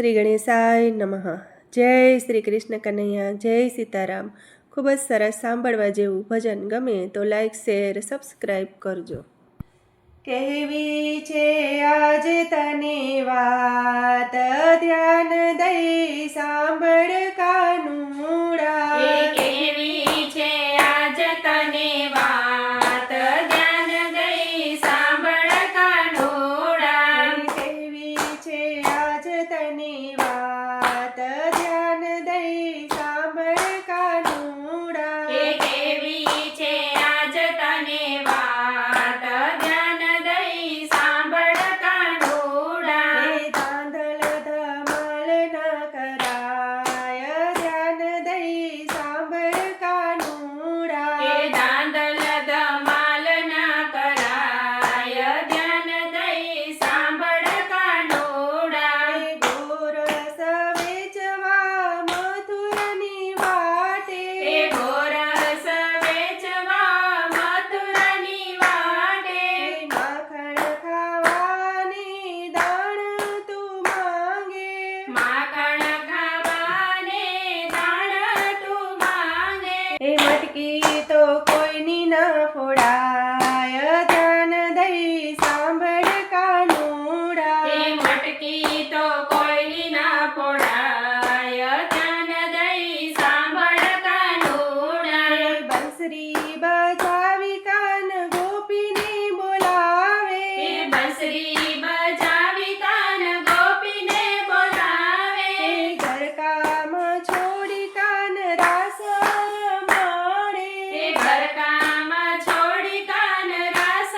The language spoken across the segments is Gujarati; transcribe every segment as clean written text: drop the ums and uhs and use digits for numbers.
શ્રી ગણેશાય નમઃ। જય શ્રી કૃષ્ણ કનૈયા, જય સીતારામ। ખૂબ જ સરસ સાંભળવા જેવું ભજન ગમે તો લાઈક શેર સબસ્ક્રાઈબ કરજો। કહેવી છે આજ તને વાત, ધ્યાન દઈ સાંભળ કાનુડા। કેવી છે આજ તને વાત, ધ્યાન દઈ સાંભળ કાનુડા। કેવી છે આજ તને વાત, ધ્યાન દઈ સાંભળ કાનુડા। કેવી છે આજ તને વાત, ધ્યાન દઈ સાંભળ કાનુડા। ધાંધલ ધમાલ ના કરાય, ધ્યાન દઈ સાંભળ કાનુડા। ધાંધલ ધમાલ ના કરાય, ધ્યાન દઈ સાંભળ કાનુડા। ગોરસ વેચવા મથુરની વાટે, ગોરસ વેચવા મથુરની વાટે। માખણ ખાવાની દાણ તું માંગે, માખણ ખાવાને દાણ તું માંગે। મટકી તો કોઈની ના ફોડાય, ધ્યાન દઈ સાંભળ કાનુડા। મટકી તો કોઈની ના ફોડાય, ધ્યાન દઈ સાંભળ કાનુડા। બંસરી બજાવી કાન ગોપીને બોલાવે, બંસરી બજાવી કાન ગોપીને બોલાવે। ઘરકામ છોડી કાન રાસ રમાડે, ઘરકામ છોડી કાન રાસ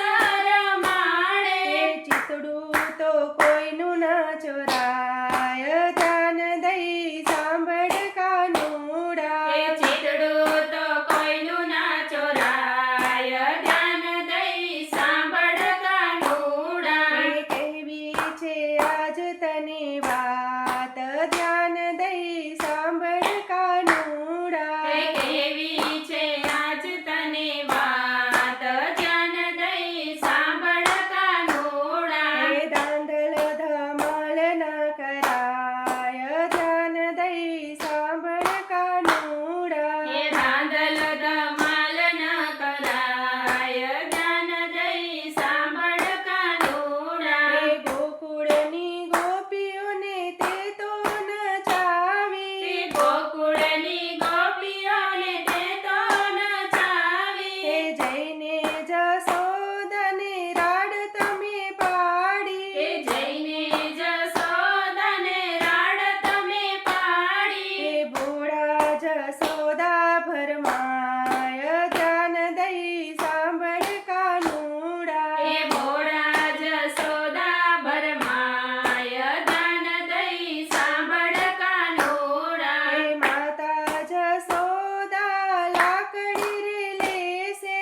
રમાડે। ચિતડું તો કોઈનું ના ચોરાય, ધ્યાન દઈ સાંભળ કાનુડા। ચીતડું તો કોઈનું ના ચોરાય, ધ્યાન દઈ સાંભળ કાનુડા। કેવી છે આજ તને વાત, ધ્યાન દઈ સાંભળ કાનુડા। કેવી છે આજ તને વાત, ધ્યાન દઈ સાંભળ કાનુડા। ધાંધલ ધમાલ ના કરાય, ધ્યાન દઈ સાંભળ કાનુડા। ધાંધલ ધમાલ ન કરાય, ધ્યાન દઈ સાંભળ કાનુડા। ગોકુળની ગોપીઓને તે તો નચાવી, ગોકુળની ગોપીઓને તે તો નચાવી। જઈને જશોદાને રાડ તમે પાડી, જઈને જશોદાને રાડ તમે પાડી। ભોળા જશોદા ભરમાય, ધ્યાન દઈ સાંભળ કાનુડા। ભોળા જશોદા ભરમાય, ધ્યાન દઈ સાંભળ કાનુડા। માતા જશોદા લાકડી રે લેશે,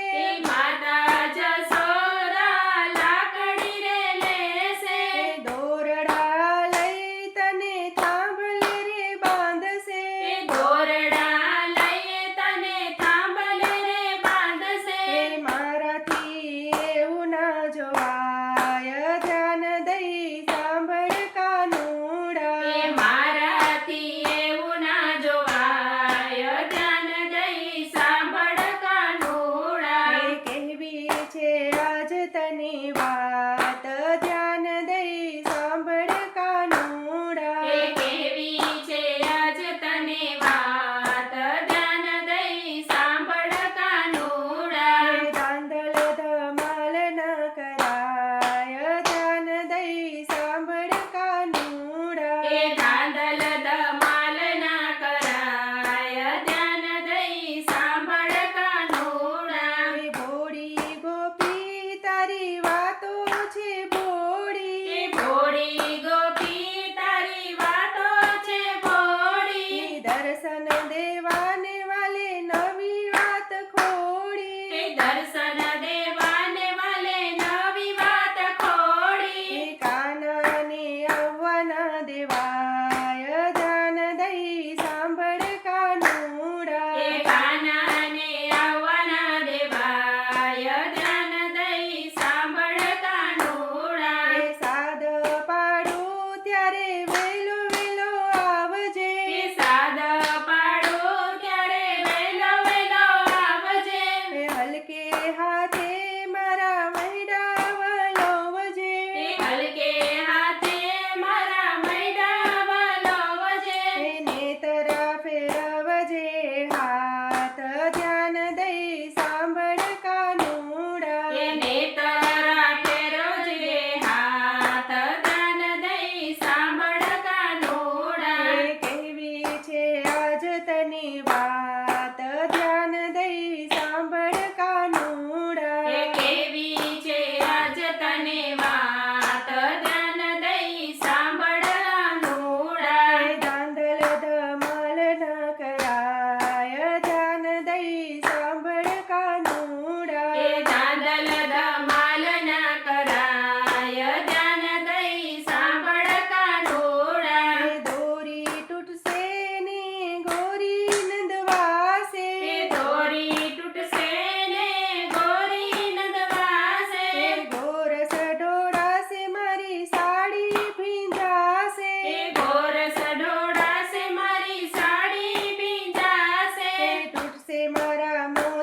માતા જશોદા લાકડી રે લેશે। દોરડા લઈ તને થાંભલે રે બાંધશે, દોરડા લઈ તને થાંભલે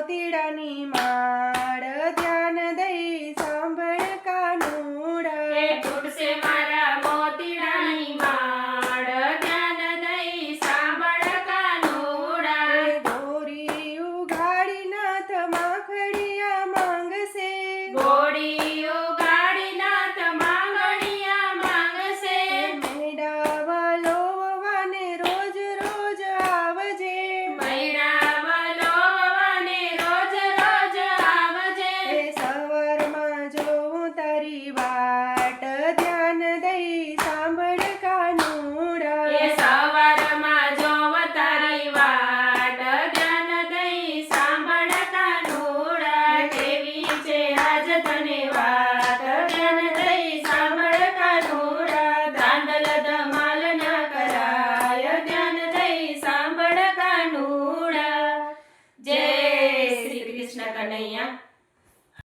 તીડાની